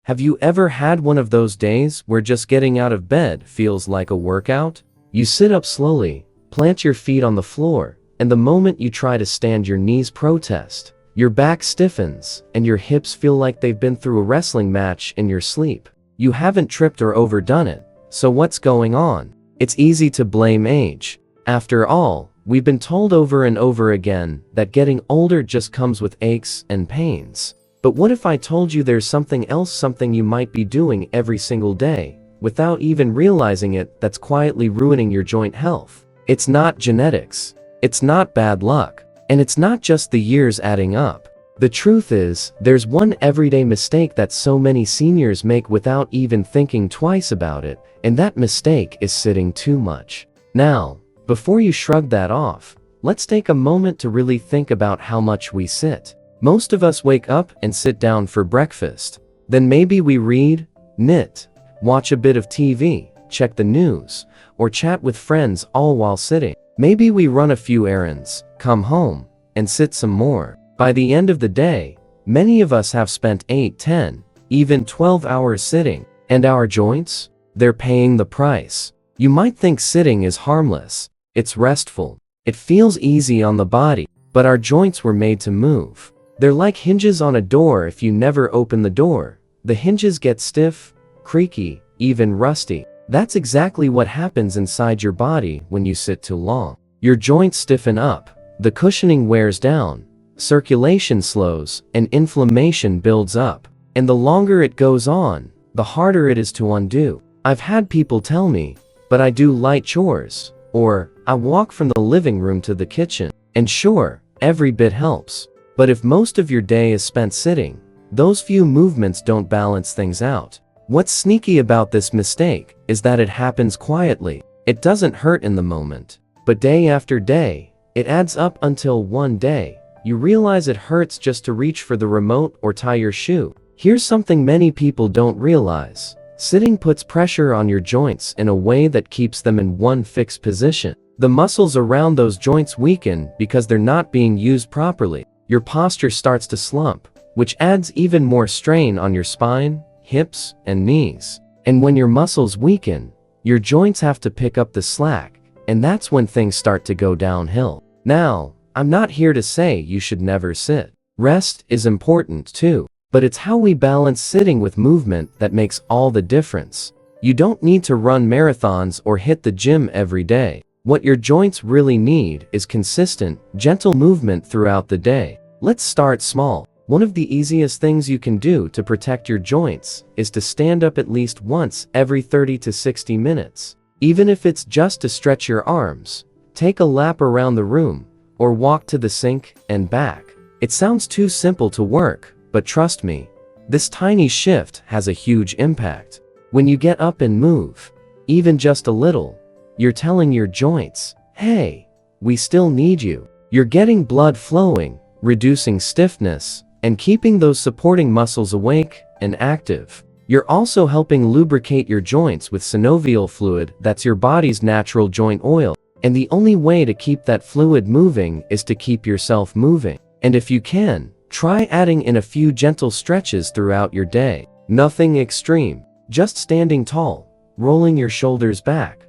Have you ever had one of those days where just getting out of bed feels like a workout? You sit up slowly, plant your feet on the floor, and the moment you try to stand, your knees protest. Your back stiffens, and your hips feel like they've been through a wrestling match in your sleep. You haven't tripped or overdone it, so what's going on? It's easy to blame age. After all, we've been told over and over again that getting older just comes with aches and pains. But what if I told you there's something else, something you might be doing every single day, without even realizing it, that's quietly ruining your joint health? It's not genetics. It's not bad luck. And it's not just the years adding up. The truth is, there's one everyday mistake that so many seniors make without even thinking twice about it, and that mistake is sitting too much. Now, before you shrug that off, let's take a moment to really think about how much we sit. Most of us wake up and sit down for breakfast. Then maybe we read, knit, watch a bit of TV, check the news, or chat with friends, all while sitting. Maybe we run a few errands, come home, and sit some more. By the end of the day, many of us have spent 8, 10, even 12 hours sitting. And our joints? They're paying the price. You might think sitting is harmless. It's restful. It feels easy on the body. But our joints were made to move. They're like hinges on a door. If you never open the door, the hinges get stiff, creaky, even rusty. That's exactly what happens inside your body when you sit too long. Your joints stiffen up, the cushioning wears down, circulation slows, and inflammation builds up. And the longer it goes on, the harder it is to undo. I've had people tell me, but I do light chores, or I walk from the living room to the kitchen. And sure, every bit helps. But if most of your day is spent sitting, those few movements don't balance things out. What's sneaky about this mistake is that it happens quietly. It doesn't hurt in the moment. But day after day, it adds up until one day, you realize it hurts just to reach for the remote or tie your shoe. Here's something many people don't realize. Sitting puts pressure on your joints in a way that keeps them in one fixed position. The muscles around those joints weaken because they're not being used properly. Your posture starts to slump, which adds even more strain on your spine, hips, and knees. And when your muscles weaken, your joints have to pick up the slack, and that's when things start to go downhill. Now, I'm not here to say you should never sit. Rest is important too, but it's how we balance sitting with movement that makes all the difference. You don't need to run marathons or hit the gym every day. What your joints really need is consistent, gentle movement throughout the day. Let's start small. One of the easiest things you can do to protect your joints is to stand up at least once every 30 to 60 minutes. Even if it's just to stretch your arms, take a lap around the room, or walk to the sink and back. It sounds too simple to work, but trust me, this tiny shift has a huge impact. When you get up and move, even just a little, you're telling your joints, hey, we still need you. You're getting blood flowing, reducing stiffness, and keeping those supporting muscles awake and active. You're also helping lubricate your joints with synovial fluid. That's your body's natural joint oil. And the only way to keep that fluid moving is to keep yourself moving. And if you can, try adding in a few gentle stretches throughout your day. Nothing extreme, just standing tall, rolling your shoulders back,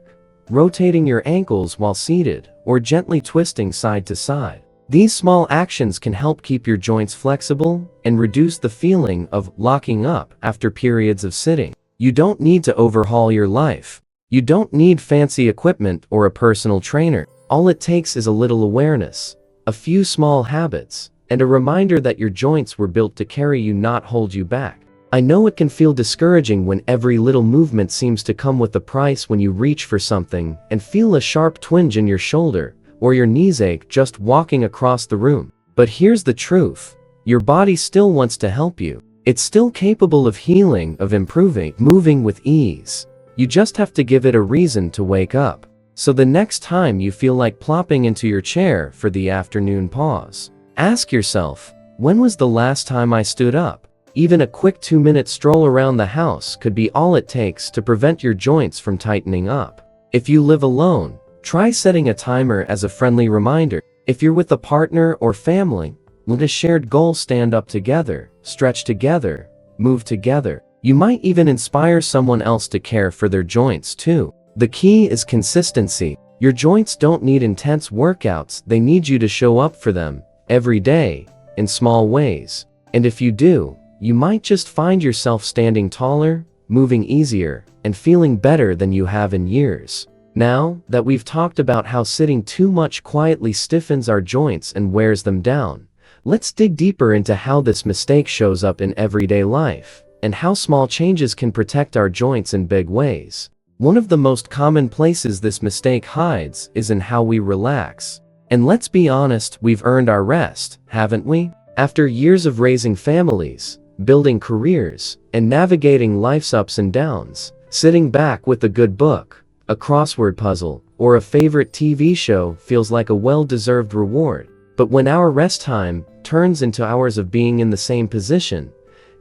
rotating your ankles while seated, or gently twisting side to side. These small actions can help keep your joints flexible and reduce the feeling of locking up after periods of sitting. You don't need to overhaul your life. You don't need fancy equipment or a personal trainer. All it takes is a little awareness, a few small habits, and a reminder that your joints were built to carry you, not hold you back. I know it can feel discouraging when every little movement seems to come with a price. When you reach for something and feel a sharp twinge in your shoulder, or your knees ache just walking across the room. But here's the truth. Your body still wants to help you. It's still capable of healing, of improving, moving with ease. You just have to give it a reason to wake up. So the next time you feel like plopping into your chair for the afternoon pause, ask yourself, when was the last time I stood up? Even a quick 2-minute stroll around the house could be all it takes to prevent your joints from tightening up. If you live alone, try setting a timer as a friendly reminder. If you're with a partner or family, let a shared goal: stand up together, stretch together, move together. You might even inspire someone else to care for their joints too. The key is consistency. Your joints don't need intense workouts, they need you to show up for them every day in small ways. And if you do, you might just find yourself standing taller, moving easier, and feeling better than you have in years. Now that we've talked about how sitting too much quietly stiffens our joints and wears them down, let's dig deeper into how this mistake shows up in everyday life, and how small changes can protect our joints in big ways. One of the most common places this mistake hides is in how we relax. And let's be honest, we've earned our rest, haven't we? After years of raising families, building careers, and navigating life's ups and downs, sitting back with a good book, a crossword puzzle, or a favorite TV show feels like a well-deserved reward. But when our rest time turns into hours of being in the same position,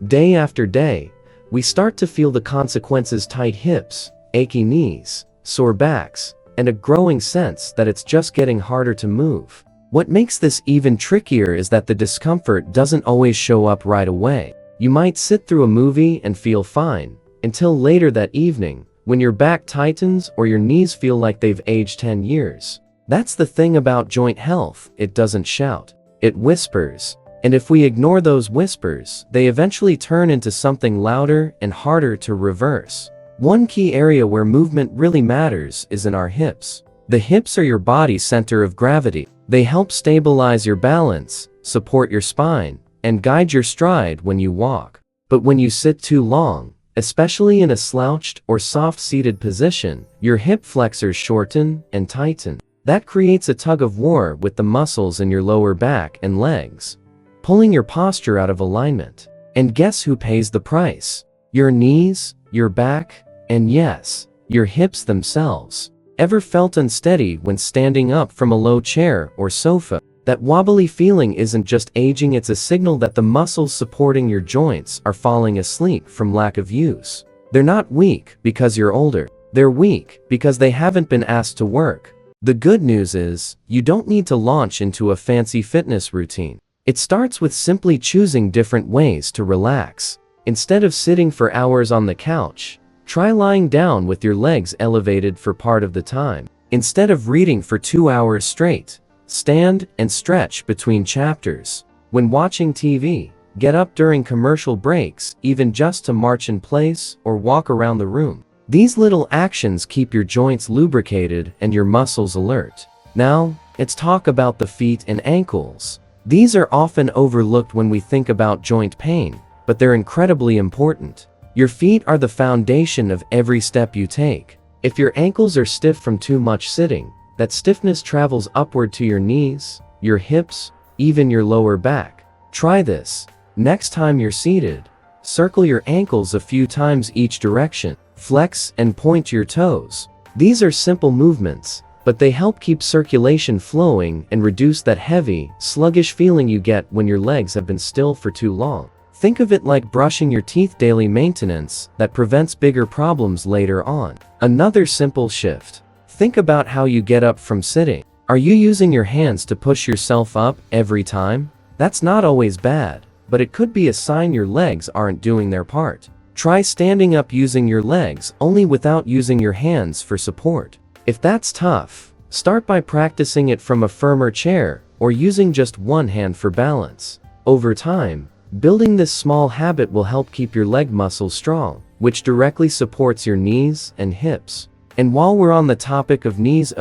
day after day, we start to feel the consequences: tight hips, achy knees, sore backs, and a growing sense that it's just getting harder to move. What makes this even trickier is that the discomfort doesn't always show up right away. You might sit through a movie and feel fine, until later that evening, when your back tightens or your knees feel like they've aged 10 years. That's the thing about joint health: it doesn't shout, it whispers. And if we ignore those whispers, they eventually turn into something louder and harder to reverse. One key area where movement really matters is in our hips. The hips are your body's center of gravity. They help stabilize your balance, support your spine, and guide your stride when you walk. But when you sit too long, especially in a slouched or soft-seated position, your hip flexors shorten and tighten. That creates a tug-of-war with the muscles in your lower back and legs, pulling your posture out of alignment. And guess who pays the price? Your knees, your back, and yes, your hips themselves. Ever felt unsteady when standing up from a low chair or sofa? That wobbly feeling isn't just aging, it's a signal that the muscles supporting your joints are falling asleep from lack of use. They're not weak because you're older. They're weak because they haven't been asked to work. The good news is, you don't need to launch into a fancy fitness routine. It starts with simply choosing different ways to relax. Instead of sitting for hours on the couch, try lying down with your legs elevated for part of the time. Instead of reading for 2 hours straight, stand and stretch between chapters. When watching TV, get up during commercial breaks, even just to march in place or walk around the room. These little actions keep your joints lubricated and your muscles alert. Now, let's talk about the feet and ankles. These are often overlooked when we think about joint pain, but they're incredibly important. Your feet are the foundation of every step you take. If your ankles are stiff from too much sitting, that stiffness travels upward to your knees, your hips, even your lower back. Try this. Next time you're seated, circle your ankles a few times each direction. Flex and point your toes. These are simple movements, but they help keep circulation flowing and reduce that heavy, sluggish feeling you get when your legs have been still for too long. Think of it like brushing your teeth, daily maintenance that prevents bigger problems later on. Another simple shift. Think about how you get up from sitting. Are you using your hands to push yourself up every time? That's not always bad, but it could be a sign your legs aren't doing their part. Try standing up using your legs only without using your hands for support. If that's tough, start by practicing it from a firmer chair or using just one hand for balance. Over time, building this small habit will help keep your leg muscles strong, which directly supports your knees and hips. And while we're on the topic of knees,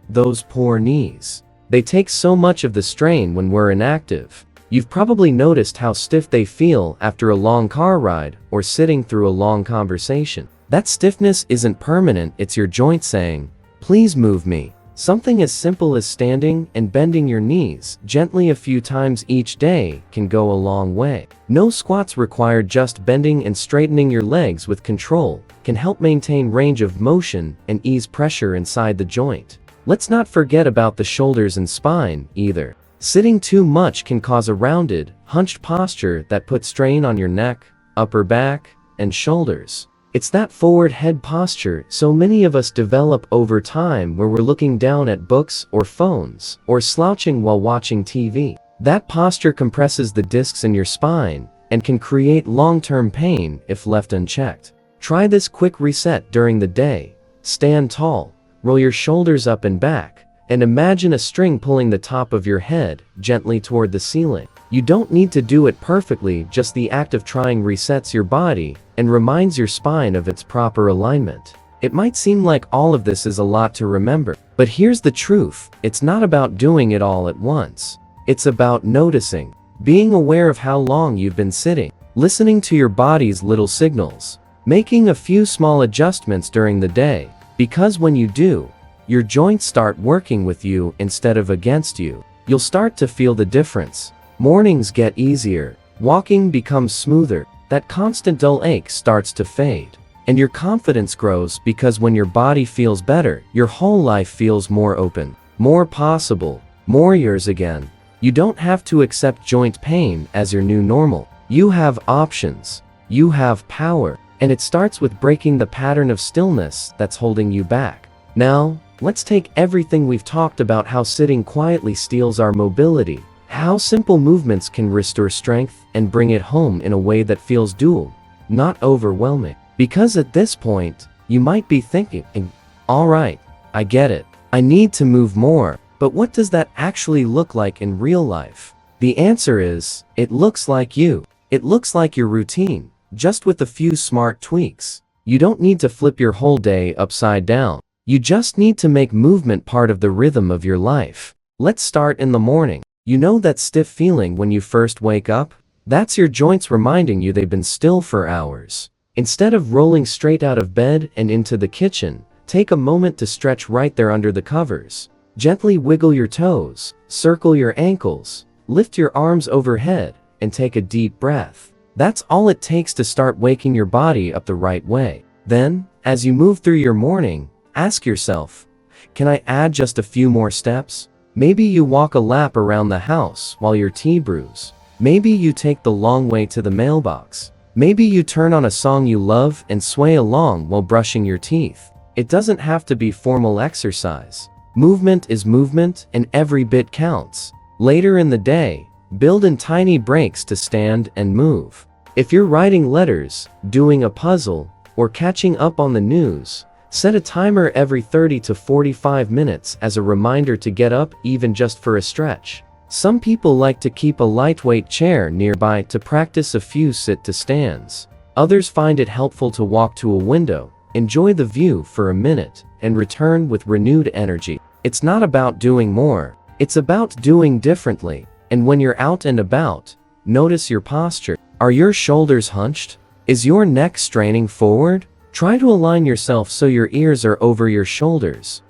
those poor knees. They take so much of the strain when we're inactive. You've probably noticed how stiff they feel after a long car ride or sitting through a long conversation. That stiffness isn't permanent, it's your joint saying, "Please move me." Something as simple as standing and bending your knees gently a few times each day can go a long way. No squats required, just bending and straightening your legs with control can help maintain range of motion and ease pressure inside the joint. Let's not forget about the shoulders and spine either. Sitting too much can cause a rounded, hunched posture that puts strain on your neck, upper back, and shoulders. It's that forward head posture so many of us develop over time, where we're looking down at books or phones, or slouching while watching TV. That posture compresses the discs in your spine and can create long-term pain if left unchecked. Try this quick reset during the day. Stand tall, roll your shoulders up and back, and imagine a string pulling the top of your head gently toward the ceiling. You don't need to do it perfectly, just the act of trying resets your body and reminds your spine of its proper alignment. It might seem like all of this is a lot to remember, but here's the truth: it's not about doing it all at once. It's about noticing, being aware of how long you've been sitting, listening to your body's little signals, making a few small adjustments during the day, because when you do, your joints start working with you instead of against you. You'll start to feel the difference. Mornings get easier, walking becomes smoother, that constant dull ache starts to fade, and your confidence grows, because when your body feels better, your whole life feels more open, more possible, more yours again. You don't have to accept joint pain as your new normal. You have options. You have power. And it starts with breaking the pattern of stillness that's holding you back. Now, let's take everything we've talked about: how sitting quietly steals our mobility, how simple movements can restore strength, and bring it home in a way that feels doable, not overwhelming. Because at this point, you might be thinking, all right, I get it. I need to move more. But what does that actually look like in real life? The answer is, it looks like you. It looks like your routine, just with a few smart tweaks. You don't need to flip your whole day upside down. You just need to make movement part of the rhythm of your life. Let's start in the morning. You know that stiff feeling when you first wake up? That's your joints reminding you they've been still for hours. Instead of rolling straight out of bed and into the kitchen, take a moment to stretch right there under the covers. Gently wiggle your toes, circle your ankles, lift your arms overhead, and take a deep breath. That's all it takes to start waking your body up the right way. Then, as you move through your morning, ask yourself, can I add just a few more steps? Maybe you walk a lap around the house while your tea brews. Maybe you take the long way to the mailbox. Maybe you turn on a song you love and sway along while brushing your teeth. It doesn't have to be formal exercise. Movement is movement, and every bit counts. Later in the day, build in tiny breaks to stand and move. If you're writing letters, doing a puzzle, or catching up on the news, set a timer every 30 to 45 minutes as a reminder to get up, even just for a stretch. Some people like to keep a lightweight chair nearby to practice a few sit-to-stands. Others find it helpful to walk to a window, enjoy the view for a minute, and return with renewed energy. It's not about doing more. It's about doing differently. And when you're out and about, notice your posture. Are your shoulders hunched? Is your neck straining forward? Try to align yourself so your ears are over your shoulders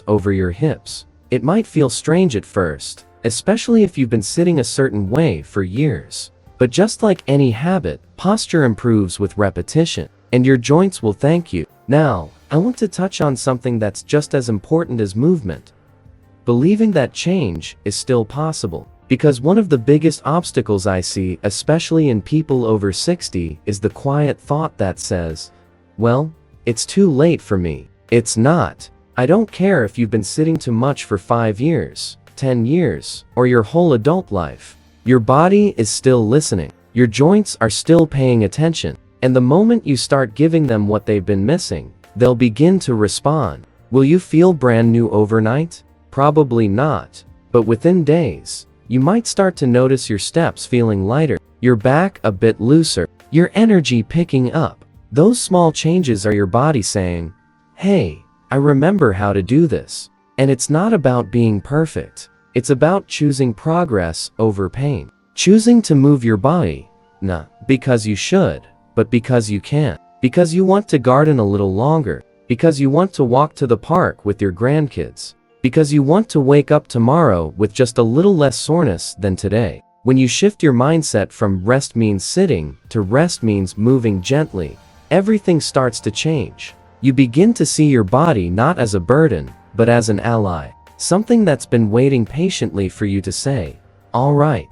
over your hips. It might feel strange at first, especially if you've been sitting a certain way for years. But just like any habit, posture improves with repetition, and your joints will thank you. Now, I want to touch on something that's just as important as movement: believing that change is still possible. Because one of the biggest obstacles I see, especially in people over 60, is the quiet thought that says, well, it's too late for me. It's not. I don't care if you've been sitting too much for 5 years, 10 years, or your whole adult life. Your body is still listening. Your joints are still paying attention. And the moment you start giving them what they've been missing, they'll begin to respond. Will you feel brand new overnight? Probably not. But within days, you might start to notice your steps feeling lighter, your back a bit looser, your energy picking up. Those small changes are your body saying, hey, I remember how to do this. And it's not about being perfect. It's about choosing progress over pain. Choosing to move your body, not because you should, but because you can. Because you want to garden a little longer. Because you want to walk to the park with your grandkids. Because you want to wake up tomorrow with just a little less soreness than today. When you shift your mindset from rest means sitting to rest means moving gently, everything starts to change. You begin to see your body not as a burden, but as an ally. Something that's been waiting patiently for you to say, all right,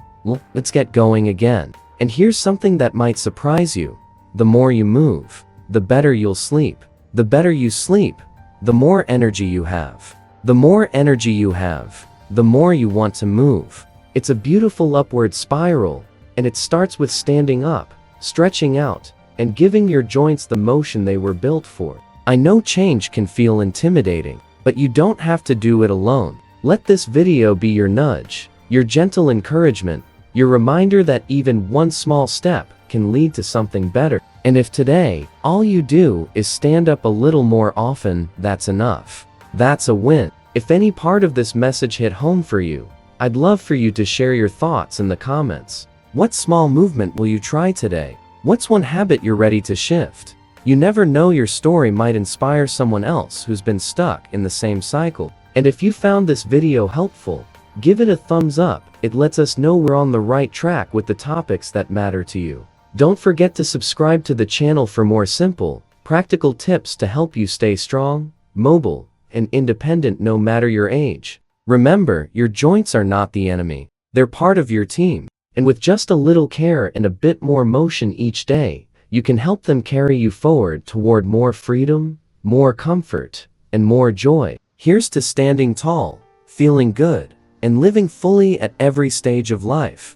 let's get going again. And here's something that might surprise you. The more you move, the better you'll sleep. The better you sleep, the more energy you have. The more energy you have, the more you want to move. It's a beautiful upward spiral, And it starts with standing up, stretching out, and giving your joints the motion they were built for. I know change can feel intimidating, but you don't have to do it alone. Let this video be your nudge, your gentle encouragement, your reminder that even one small step can lead to something better. And if today, all you do is stand up a little more often, that's enough. That's a win. If any part of this message hit home for you, I'd love for you to share your thoughts in the comments. What small movement will you try today? What's one habit you're ready to shift? You never know, your story might inspire someone else who's been stuck in the same cycle. And if you found this video helpful, give it a thumbs up. It lets us know we're on the right track with the topics that matter to you. Don't forget to subscribe to the channel for more simple, practical tips to help you stay strong, mobile, and independent no matter your age. Remember, your joints are not the enemy. They're part of your team. And with just a little care and a bit more motion each day, you can help them carry you forward toward more freedom, more comfort, and more joy. Here's to standing tall, feeling good, and living fully at every stage of life.